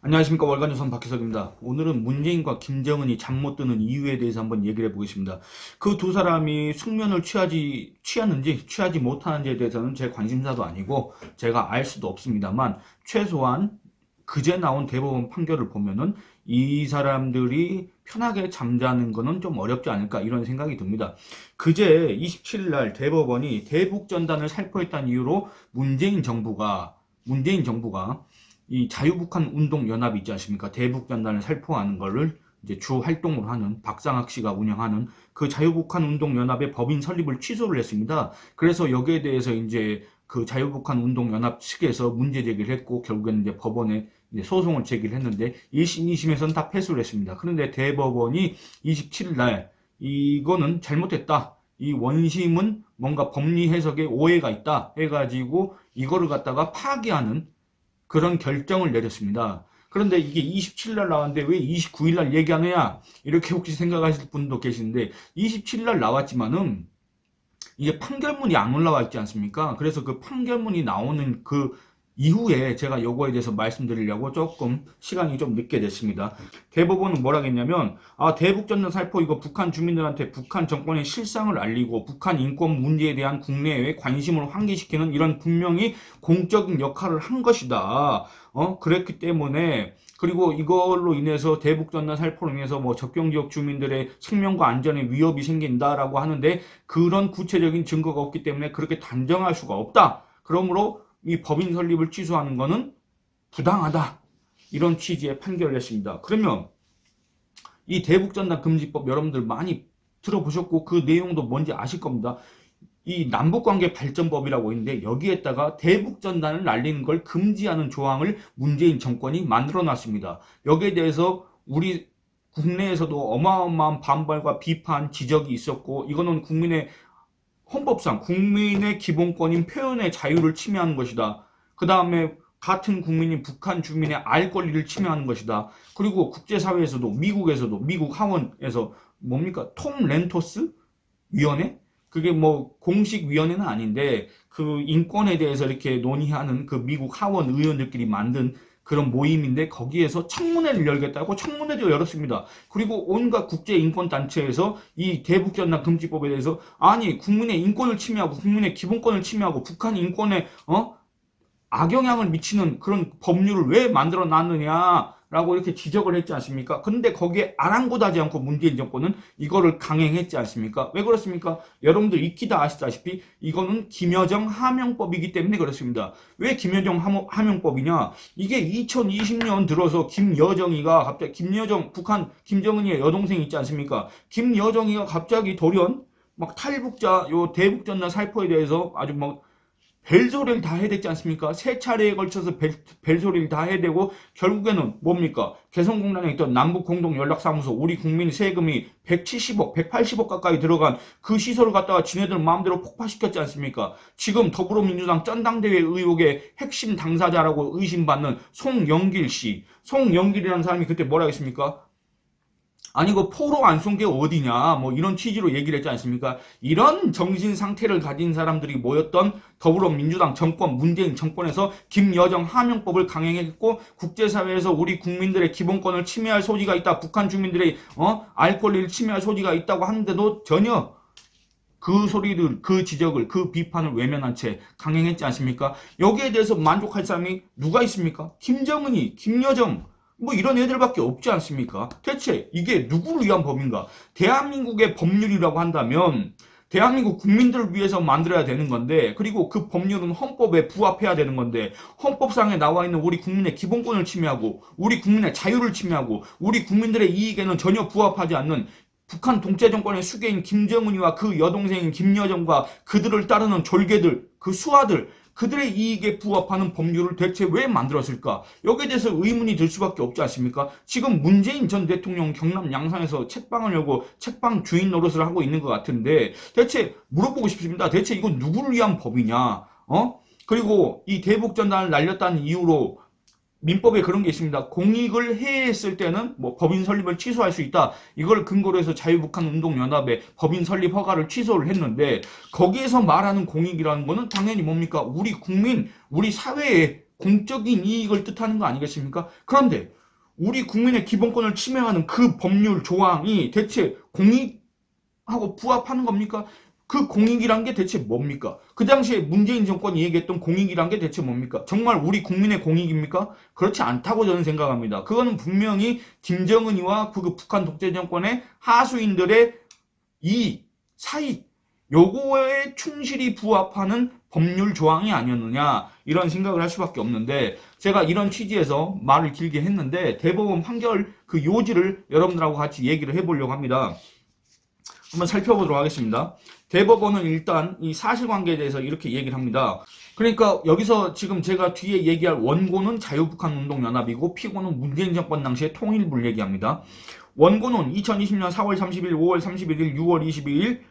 안녕하십니까. 월간조선 박희석입니다. 오늘은 문재인과 김정은이 잠 못 드는 이유에 대해서 한번 얘기를 해보겠습니다. 그 두 사람이 숙면을 취하는지 취하지 못하는지에 대해서는 제 관심사도 아니고 제가 알 수도 없습니다만, 최소한 그제 나온 대법원 판결을 보면은 이 사람들이 편하게 잠자는 거는 좀 어렵지 않을까, 이런 생각이 듭니다. 그제 27일 날 대법원이 대북전단을 살포했다는 이유로 문재인 정부가 이 자유북한 운동 연합이 있지 않습니까? 대북전단을 살포하는 거를 이제 주 활동으로 하는 박상학 씨가 운영하는 그 자유북한 운동 연합의 법인 설립을 취소를 했습니다. 그래서 여기에 대해서 이제 그 자유북한 운동 연합 측에서 문제 제기를 했고, 결국에는 이제 법원에 이제 소송을 제기를 했는데 1심, 2심에서는 다 패소를 했습니다. 그런데 대법원이 27일 날 이거는 잘못했다, 이 원심은 뭔가 법리 해석에 오해가 있다 해가지고 이거를 갖다가 파기하는 그런 결정을 내렸습니다. 그런데 이게 27일 날 나왔는데 왜 29일 날 얘기하느냐, 이렇게 혹시 생각하실 분도 계시는데, 27일 날 나왔지만은 이게 판결문이 안 올라와 있지 않습니까? 그래서 그 판결문이 나오는 그 이후에 제가 요거에 대해서 말씀드리려고 조금 시간이 좀 늦게 됐습니다. 대법원은 뭐라 했냐면, 대북전단 살포 이거 북한 주민들한테 북한 정권의 실상을 알리고 북한 인권 문제에 대한 국내외 관심을 환기시키는 이런 분명히 공적인 역할을 한 것이다. 그랬기 때문에, 그리고 이걸로 인해서 대북전단 살포로 인해서 뭐 접경지역 주민들의 생명과 안전에 위협이 생긴다라고 하는데, 그런 구체적인 증거가 없기 때문에 그렇게 단정할 수가 없다. 그러므로 이 법인 설립을 취소하는 것은 부당하다, 이런 취지의 판결을 했습니다. 그러면 이 대북전단 금지법 여러분들 많이 들어보셨고 그 내용도 뭔지 아실 겁니다. 이 남북관계 발전법이라고 있는데, 여기에다가 대북전단을 날리는 걸 금지하는 조항을 문재인 정권이 만들어 놨습니다. 여기에 대해서 우리 국내에서도 어마어마한 반발과 비판, 지적이 있었고, 이거는 헌법상 국민의 기본권인 표현의 자유를 침해하는 것이다. 그 다음에 같은 국민인 북한 주민의 알 권리를 침해하는 것이다. 그리고 국제사회에서도, 미국 하원에서 뭡니까? 톰 렌토스 위원회? 그게 뭐 공식 위원회는 아닌데 그 인권에 대해서 이렇게 논의하는 그 미국 하원 의원들끼리 만든 그런 모임인데, 거기에서 청문회를 열겠다고 청문회도 열었습니다. 그리고 온갖 국제인권단체에서 이 대북전단 금지법에 대해서, 아니 국민의 인권을 침해하고 국민의 기본권을 침해하고 북한 인권에 악영향을 미치는 그런 법률을 왜 만들어 놨느냐라고 이렇게 지적을 했지 않습니까? 근데 거기에 아랑곳하지 않고 문재인 정권은 이거를 강행했지 않습니까? 왜 그렇습니까? 여러분들 익히 다 아시다시피 이거는 김여정 하명법이기 때문에 그렇습니다. 왜 김여정 하명법이냐? 이게 2020년 들어서 북한 김정은이의 여동생 있지 않습니까? 김여정이가 갑자기 돌연 막 탈북자 요 대북전단 살포에 대해서 아주 막 벨소리를 다 해야 되지 않습니까? 세 차례에 걸쳐서 벨소리를 다 해야 되고, 결국에는 뭡니까? 개성공단에 있던 남북공동연락사무소, 우리 국민 세금이 170억, 180억 가까이 들어간 그 시설을 갖다가 지네들 마음대로 폭파시켰지 않습니까? 지금 더불어민주당 전당대회 의혹의 핵심 당사자라고 의심받는 송영길 씨. 송영길이라는 사람이 그때 뭐라 했습니까? 아니 그 포로 안 쏜 게 어디냐, 뭐 이런 취지로 얘기를 했지 않습니까? 이런 정신 상태를 가진 사람들이 모였던 더불어민주당 정권, 문재인 정권에서 김여정 하명법을 강행했고, 국제사회에서 우리 국민들의 기본권을 침해할 소지가 있다, 북한 주민들의 알 권리를 침해할 소지가 있다고 하는데도 전혀 그 소리를, 그 지적을, 그 비판을 외면한 채 강행했지 않습니까? 여기에 대해서 만족할 사람이 누가 있습니까? 김정은이, 김여정, 뭐 이런 애들밖에 없지 않습니까? 대체 이게 누구를 위한 법인가? 대한민국의 법률이라고 한다면 대한민국 국민들을 위해서 만들어야 되는 건데, 그리고 그 법률은 헌법에 부합해야 되는 건데, 헌법상에 나와 있는 우리 국민의 기본권을 침해하고 우리 국민의 자유를 침해하고 우리 국민들의 이익에는 전혀 부합하지 않는 북한 독재정권의 수괴인 김정은이와 그 여동생인 김여정과 그들을 따르는 졸개들, 그 수하들, 그들의 이익에 부합하는 법률을 대체 왜 만들었을까? 여기에 대해서 의문이 들 수밖에 없지 않습니까? 지금 문재인 전 대통령 경남 양산에서 책방을 열고 책방 주인 노릇을 하고 있는 것 같은데, 대체 물어보고 싶습니다. 대체 이건 누구를 위한 법이냐? 그리고 이 대북전단을 날렸다는 이유로 민법에 그런 게 있습니다. 공익을 해했을 때는 뭐 법인 설립을 취소할 수 있다. 이걸 근거로 해서 자유북한 운동연합의 법인 설립 허가를 취소를 했는데, 거기에서 말하는 공익이라는 거는 당연히 뭡니까? 우리 국민, 우리 사회의 공적인 이익을 뜻하는 거 아니겠습니까? 그런데 우리 국민의 기본권을 침해하는 그 법률 조항이 대체 공익하고 부합하는 겁니까? 그 공익이란 게 대체 뭡니까? 그 당시에 문재인 정권이 얘기했던 공익이란 게 대체 뭡니까? 정말 우리 국민의 공익입니까? 그렇지 않다고 저는 생각합니다. 그거는 분명히 김정은이와 그 북한 독재 정권의 하수인들의 이익, 사익, 요거에 충실히 부합하는 법률 조항이 아니었느냐 이런 생각을 할 수밖에 없는데 제가 이런 취지에서 말을 길게 했는데 대법원 판결 그 요지를 여러분들하고 같이 얘기를 해보려고 합니다. 한번 살펴보도록 하겠습니다. 대법원은 일단 이 사실관계에 대해서 이렇게 얘기를 합니다. 그러니까 여기서 지금 제가 뒤에 얘기할 원고는 자유북한운동연합이고 피고는 문재인 정권 당시의 통일부를 얘기합니다. 원고는 2020년 4월 30일, 5월 31일, 6월 22일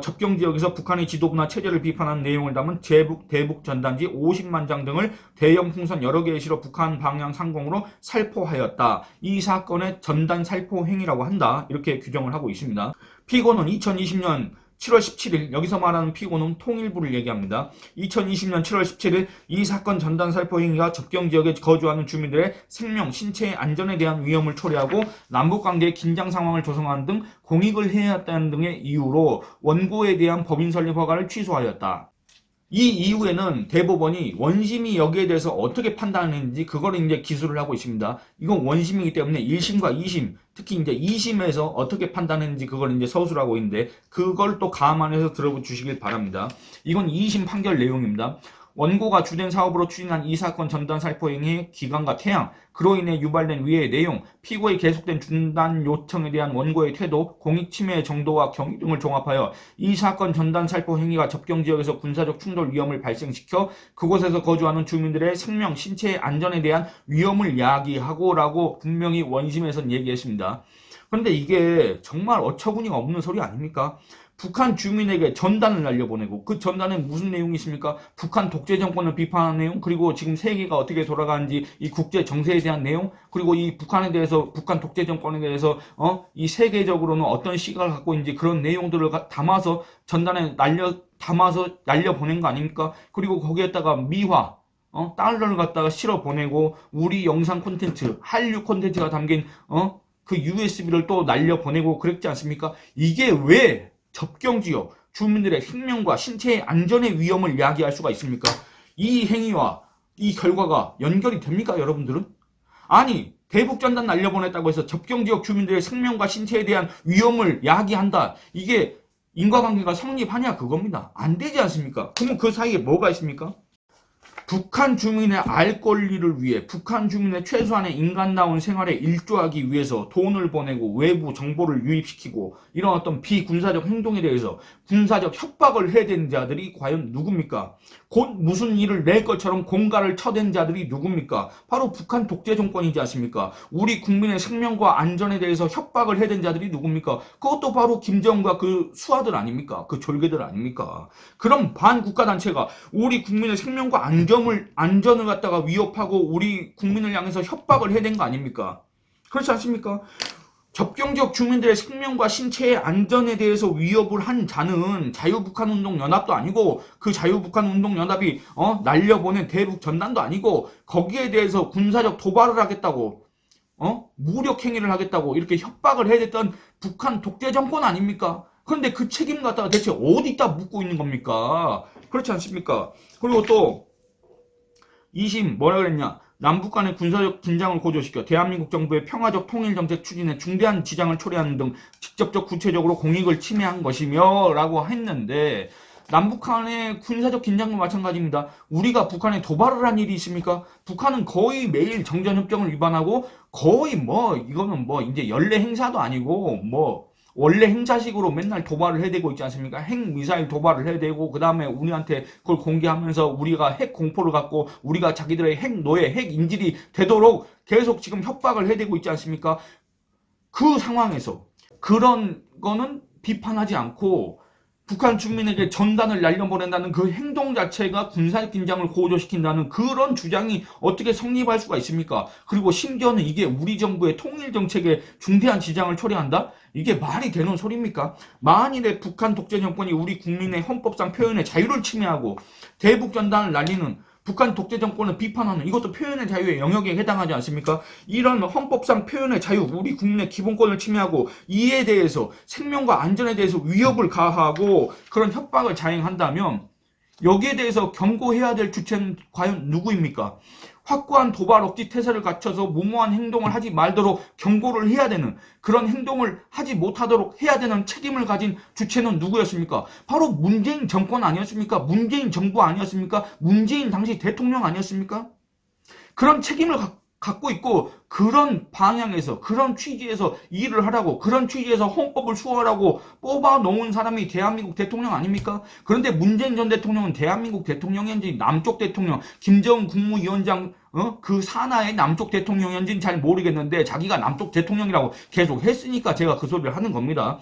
접경지역에서 북한의 지도부나 체제를 비판하는 내용을 담은 대북 전단지 50만 장 등을 대형 풍선 여러 개의 실어 북한 방향 상공으로 살포하였다. 이 사건의 전단 살포 행위라고 한다. 이렇게 규정을 하고 있습니다. 피고는 2020년 7월 17일 여기서 말하는 피고는 통일부를 얘기합니다. 2020년 7월 17일 이 사건 전단 살포 행위가 접경지역에 거주하는 주민들의 생명, 신체의 안전에 대한 위험을 초래하고 남북관계의 긴장 상황을 조성하는 등 공익을 해왔다는 등의 이유로 원고에 대한 법인 설립 허가를 취소하였다. 이 이후에는 대법원이 원심이 여기에 대해서 어떻게 판단했는지 그거를 이제 기술을 하고 있습니다. 이건 원심이기 때문에 1심과 2심, 특히 이제 2심에서 어떻게 판단했는지 그걸 이제 서술하고 있는데 그걸 또 감안해서 들어주시길 바랍니다. 이건 2심 판결 내용입니다. 원고가 주된 사업으로 추진한 이 사건 전단 살포 행위의 기간과 태양, 그로 인해 유발된 위의 내용, 피고의 계속된 중단 요청에 대한 원고의 태도, 공익 침해의 정도와 경위 등을 종합하여 이 사건 전단 살포 행위가 접경지역에서 군사적 충돌 위험을 발생시켜 그곳에서 거주하는 주민들의 생명, 신체의 안전에 대한 위험을 야기하고라고 분명히 원심에선 얘기했습니다. 그런데 이게 정말 어처구니가 없는 소리 아닙니까? 북한 주민에게 전단을 날려보내고 그 전단에 무슨 내용이 있습니까? 북한 독재 정권을 비판하는 내용, 그리고 지금 세계가 어떻게 돌아가는지 이 국제 정세에 대한 내용, 그리고 이 북한에 대해서 북한 독재 정권에 대해서 이 세계적으로는 어떤 시각을 갖고 있는지 그런 내용들을 담아서 전단에 담아서 날려보낸 거 아닙니까? 그리고 거기에다가 미화 달러를 갖다가 실어 보내고 우리 영상 콘텐츠, 한류 콘텐츠가 담긴 그 USB를 또 날려 보내고 그랬지 않습니까? 이게 왜 접경지역 주민들의 생명과 신체의 안전의 위험을 야기할 수가 있습니까? 이 행위와 이 결과가 연결이 됩니까, 여러분들은? 아니, 대북전단 날려보냈다고 해서 접경지역 주민들의 생명과 신체에 대한 위험을 야기한다. 이게 인과관계가 성립하냐 그겁니다. 안 되지 않습니까? 그러면 그 사이에 뭐가 있습니까? 북한 주민의 알 권리를 위해 북한 주민의 최소한의 인간다운 생활에 일조하기 위해서 돈을 보내고 외부 정보를 유입시키고 이런 어떤 비군사적 행동에 대해서 군사적 협박을 해댄 자들이 과연 누굽니까? 곧 무슨 일을 낼 것처럼 공갈을 쳐댄 자들이 누굽니까? 바로 북한 독재 정권이지 않습니까? 우리 국민의 생명과 안전에 대해서 협박을 해댄 자들이 누굽니까? 그것도 바로 김정은과 그 수하들 아닙니까? 그 졸개들 아닙니까? 그럼 반국가단체가 우리 국민의 생명과 안전을 갖다가 위협하고 우리 국민을 향해서 협박을 해댄 거 아닙니까? 그렇지 않습니까? 접경지역 주민들의 생명과 신체의 안전에 대해서 위협을 한 자는 자유북한운동연합도 아니고 그 자유북한운동연합이 날려보낸 대북전단도 아니고 거기에 대해서 군사적 도발을 하겠다고 무력 행위를 하겠다고 이렇게 협박을 해댔던 북한 독재 정권 아닙니까? 그런데 그 책임 갖다가 대체 어디다 묻고 있는 겁니까? 그렇지 않습니까? 그리고 또 2심 뭐라 그랬냐? 남북 간의 군사적 긴장을 고조시켜 대한민국 정부의 평화적 통일정책 추진에 중대한 지장을 초래하는 등 직접적 구체적으로 공익을 침해한 것이며 라고 했는데 남북 간의 군사적 긴장도 마찬가지입니다. 우리가 북한에 도발을 한 일이 있습니까? 북한은 거의 매일 정전협정을 위반하고 거의 이거는 이제 연례 행사도 아니고 원래 행사식으로 맨날 도발을 해대고 있지 않습니까? 핵미사일 도발을 해대고 그 다음에 우리한테 그걸 공개하면서 우리가 핵 공포를 갖고 우리가 자기들의 핵 노예, 핵 인질이 되도록 계속 지금 협박을 해대고 있지 않습니까? 그 상황에서 그런 거는 비판하지 않고 북한 주민에게 전단을 날려보낸다는 그 행동 자체가 군사적 긴장을 고조시킨다는 그런 주장이 어떻게 성립할 수가 있습니까? 그리고 심지어는 이게 우리 정부의 통일정책에 중대한 지장을 초래한다? 이게 말이 되는 소리입니까? 만일에 북한 독재 정권이 우리 국민의 헌법상 표현의 자유를 침해하고 대북전단을 날리는 북한 독재 정권을 비판하는 이것도 표현의 자유의 영역에 해당하지 않습니까? 이런 헌법상 표현의 자유, 우리 국민의 기본권을 침해하고 이에 대해서 생명과 안전에 대해서 위협을 가하고 그런 협박을 자행한다면 여기에 대해서 경고해야 될 주체는 과연 누구입니까? 확고한 도발 억지 태세를 갖춰서 무모한 행동을 하지 말도록 경고를 해야 되는, 그런 행동을 하지 못하도록 해야 되는 책임을 가진 주체는 누구였습니까? 바로 문재인 정권 아니었습니까? 문재인 정부 아니었습니까? 문재인 당시 대통령 아니었습니까? 그런 책임을 갖고 있고 그런 방향에서, 그런 취지에서 일을 하라고, 그런 취지에서 헌법을 수호하라고 뽑아 놓은 사람이 대한민국 대통령 아닙니까? 그런데 문재인 전 대통령은 대한민국 대통령인지 남쪽 대통령, 김정은 국무위원장 그 산하의 남쪽 대통령인지는 잘 모르겠는데 자기가 남쪽 대통령이라고 계속 했으니까 제가 그 소리를 하는 겁니다.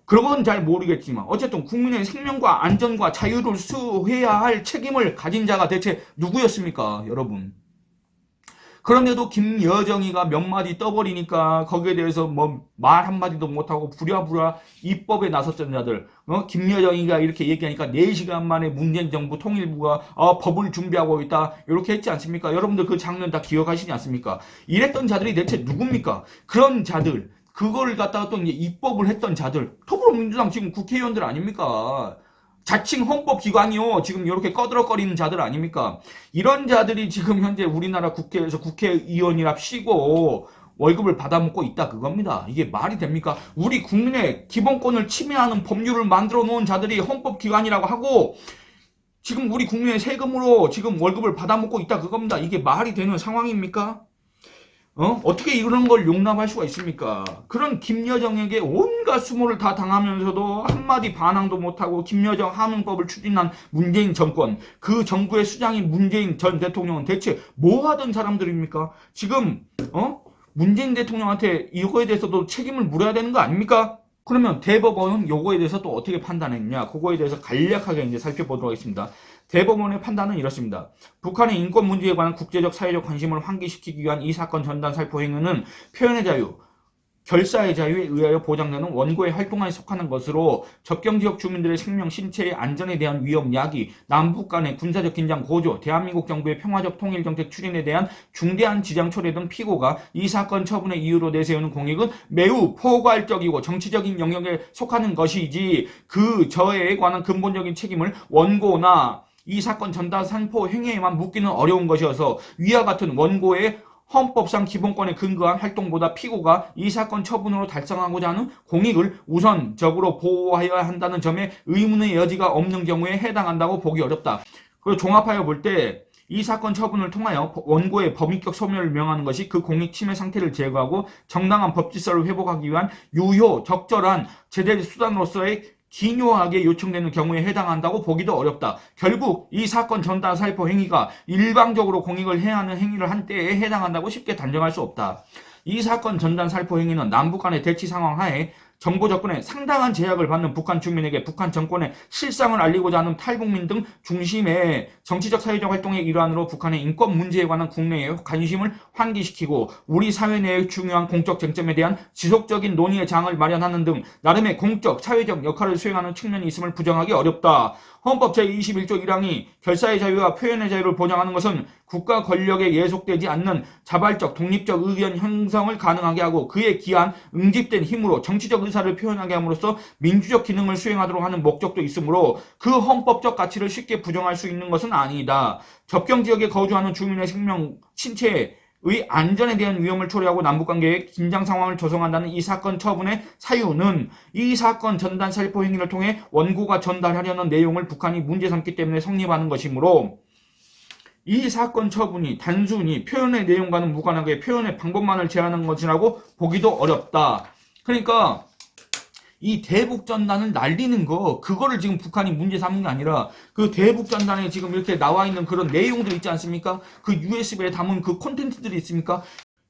그건 잘 모르겠지만 어쨌든 국민의 생명과 안전과 자유를 수호해야 할 책임을 가진 자가 대체 누구였습니까, 여러분? 그런데도 김여정이가 몇 마디 떠버리니까 거기에 대해서 뭐 말 한마디도 못하고 부랴부랴 입법에 나섰던 자들, 김여정이가 이렇게 얘기하니까 4시간 만에 문재인 정부 통일부가 법을 준비하고 있다 이렇게 했지 않습니까? 여러분들 그 장면 다 기억하시지 않습니까? 이랬던 자들이 대체 누굽니까? 그런 자들, 그걸 갖다가 또 이제 입법을 했던 자들, 더불어민주당 지금 국회의원들 아닙니까? 자칭 헌법기관이요, 지금 이렇게 꺼드럭거리는 자들 아닙니까? 이런 자들이 지금 현재 우리나라 국회에서 국회의원이랍시고 월급을 받아먹고 있다 그겁니다. 이게 말이 됩니까? 우리 국민의 기본권을 침해하는 법률을 만들어 놓은 자들이 헌법기관이라고 하고 지금 우리 국민의 세금으로 지금 월급을 받아먹고 있다 그겁니다. 이게 말이 되는 상황입니까? 어떻게 이런 걸 용납할 수가 있습니까? 그런 김여정에게 온갖 수모를 다 당하면서도 한마디 반항도 못하고 김여정 하명법을 추진한 문재인 정권, 그 정부의 수장인 문재인 전 대통령은 대체 뭐 하던 사람들입니까? 지금 문재인 대통령한테 이거에 대해서도 책임을 물어야 되는 거 아닙니까? 그러면 대법원은 요거에 대해서 또 어떻게 판단했냐? 그거에 대해서 간략하게 이제 살펴보도록 하겠습니다. 대법원의 판단은 이렇습니다. 북한의 인권 문제에 관한 국제적 사회적 관심을 환기시키기 위한 이 사건 전단 살포 행위는 표현의 자유, 결사의 자유에 의하여 보장되는 원고의 활동에 속하는 것으로 접경지역 주민들의 생명, 신체의 안전에 대한 위험 야기, 남북 간의 군사적 긴장 고조, 대한민국 정부의 평화적 통일정책 추진에 대한 중대한 지장 초래 등 피고가 이 사건 처분의 이유로 내세우는 공익은 매우 포괄적이고 정치적인 영역에 속하는 것이지 그 저해에 관한 근본적인 책임을 원고나 이 사건 전단 살포 행위에만 묻기는 어려운 것이어서 위와 같은 원고의 헌법상 기본권에 근거한 활동보다 피고가 이 사건 처분으로 달성하고자 하는 공익을 우선적으로 보호해야 한다는 점에 의문의 여지가 없는 경우에 해당한다고 보기 어렵다. 그리고 종합하여 볼 때 이 사건 처분을 통하여 원고의 법인격 소멸을 명하는 것이 그 공익 침해 상태를 제거하고 정당한 법 질서를 회복하기 위한 유효, 적절한 제대 수단으로서의 기묘하게 요청되는 경우에 해당한다고 보기도 어렵다. 결국 이 사건 전단 살포 행위가 일방적으로 공익을 해하는 행위를 한 때에 해당한다고 쉽게 단정할 수 없다. 이 사건 전단 살포 행위는 남북 간의 대치 상황 하에 정보 접근에 상당한 제약을 받는 북한 주민에게 북한 정권의 실상을 알리고자 하는 탈북민 등 중심의 정치적 사회적 활동의 일환으로 북한의 인권 문제에 관한 국내의 관심을 환기시키고 우리 사회 내의 중요한 공적 쟁점에 대한 지속적인 논의의 장을 마련하는 등 나름의 공적 사회적 역할을 수행하는 측면이 있음을 부정하기 어렵다. 헌법 제21조 1항이 결사의 자유와 표현의 자유를 보장하는 것은 국가 권력에 예속되지 않는 자발적 독립적 의견 형성을 가능하게 하고 그에 기한 응집된 힘으로 정치적 의사를 표현하게 함으로써 민주적 기능을 수행하도록 하는 목적도 있으므로 그 헌법적 가치를 쉽게 부정할 수 있는 것은 아니다. 접경지역에 거주하는 주민의 생명, 신체의 안전에 대한 위험을 초래하고 남북관계에 긴장 상황을 조성한다는 이 사건 처분의 사유는 이 사건 전단 살포 행위를 통해 원고가 전달하려는 내용을 북한이 문제 삼기 때문에 성립하는 것이므로 이 사건 처분이 단순히 표현의 내용과는 무관하게 표현의 방법만을 제한한 것이라고 보기도 어렵다. 그러니까 이 대북전단을 날리는 거, 그거를 지금 북한이 문제 삼는 게 아니라 그 대북전단에 지금 이렇게 나와 있는 그런 내용들 있지 않습니까? 그 USB에 담은 그 콘텐츠들이 있습니까?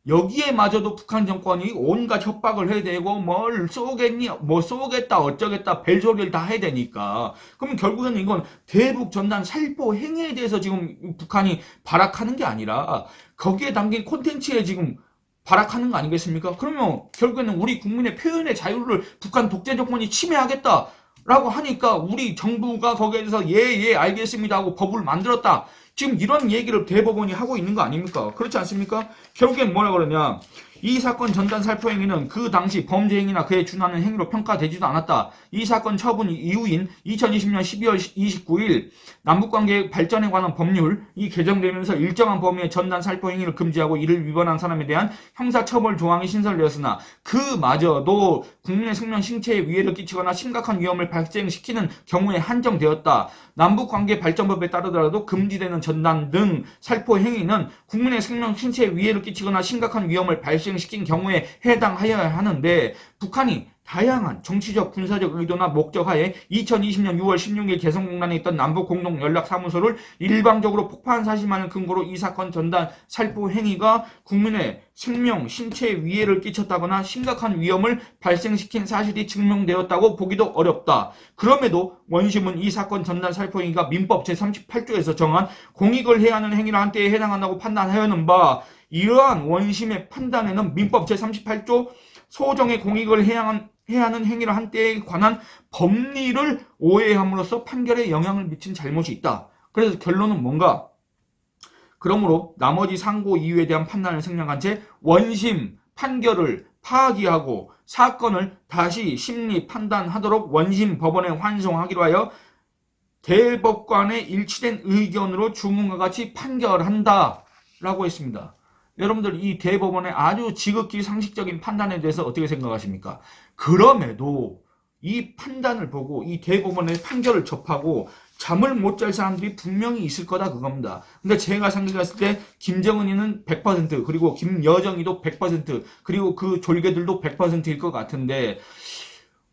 여기에마저도 북한 정권이 온갖 협박을 해야 되고 뭘 쏘겠니, 뭐 쏘겠다 어쩌겠다 벨소리를 다 해야 되니까 그러면 결국에는 이건 대북전단 살포 행위에 대해서 지금 북한이 발악하는 게 아니라 거기에 담긴 콘텐츠에 지금 발악하는 거 아니겠습니까? 그러면 결국에는 우리 국민의 표현의 자유를 북한 독재 정권이 침해하겠다라고 하니까 우리 정부가 거기에 대해서 예 알겠습니다 하고 법을 만들었다. 지금 이런 얘기를 대법원이 하고 있는 거 아닙니까? 그렇지 않습니까? 결국엔 뭐라 그러냐. 이 사건 전단 살포 행위는 그 당시 범죄 행위나 그에 준하는 행위로 평가되지도 않았다. 이 사건 처분 이후인 2020년 12월 29일 남북관계 발전에 관한 법률이 개정되면서 일정한 범위의 전단 살포 행위를 금지하고 이를 위반한 사람에 대한 형사처벌 조항이 신설되었으나 그마저도 국민의 생명 신체에 위해를 끼치거나 심각한 위험을 발생시키는 경우에 한정되었다. 남북관계 발전법에 따르더라도 금지되는 전단 등 살포 행위는 국민의 생명 신체에 위해를 끼치거나 심각한 위험을 발생시킨 경우에 해당하여야 하는데 북한이 다양한 정치적, 군사적 의도나 목적하에 2020년 6월 16일 개성공단에 있던 남북공동연락사무소를 일방적으로 폭파한 사실만을 근거로 이 사건 전단 살포 행위가 국민의 생명, 신체에 위해를 끼쳤다거나 심각한 위험을 발생시킨 사실이 증명되었다고 보기도 어렵다. 그럼에도 원심은 이 사건 전단 살포 행위가 민법 제38조에서 정한 공익을 해야 하는 행위라 한때에 해당한다고 판단하여는 바 이러한 원심의 판단에는 민법 제38조 소정의 공익을 해야 하는 행위를 한 때에 관한 법리를 오해함으로써 판결에 영향을 미친 잘못이 있다. 그래서 결론은 뭔가? 그러므로 나머지 상고 이유에 대한 판단을 생략한 채 원심 판결을 파기하고 사건을 다시 심리 판단하도록 원심 법원에 환송하기로 하여 대법관의 일치된 의견으로 주문과 같이 판결한다 라고 했습니다. 여러분들 이 대법원의 아주 지극히 상식적인 판단에 대해서 어떻게 생각하십니까? 그럼에도 이 판단을 보고 이 대법원의 판결을 접하고 잠을 못 잘 사람들이 분명히 있을 거다 그겁니다. 근데 제가 생각했을 때 김정은이는 100% 그리고 김여정이도 100% 그리고 그 졸개들도 100%일 것 같은데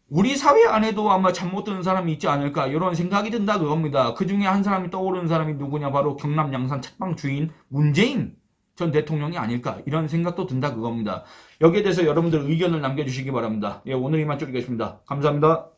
우리 사회 안에도 아마 잠 못 드는 사람이 있지 않을까 이런 생각이 든다 그겁니다. 그 중에 한 사람이 떠오르는 사람이 누구냐 바로 경남 양산 책방 주인 문재인 전 대통령이 아닐까 이런 생각도 든다 그겁니다. 여기에 대해서 여러분들 의견을 남겨주시기 바랍니다. 예, 오늘 이만 줄이겠습니다. 감사합니다.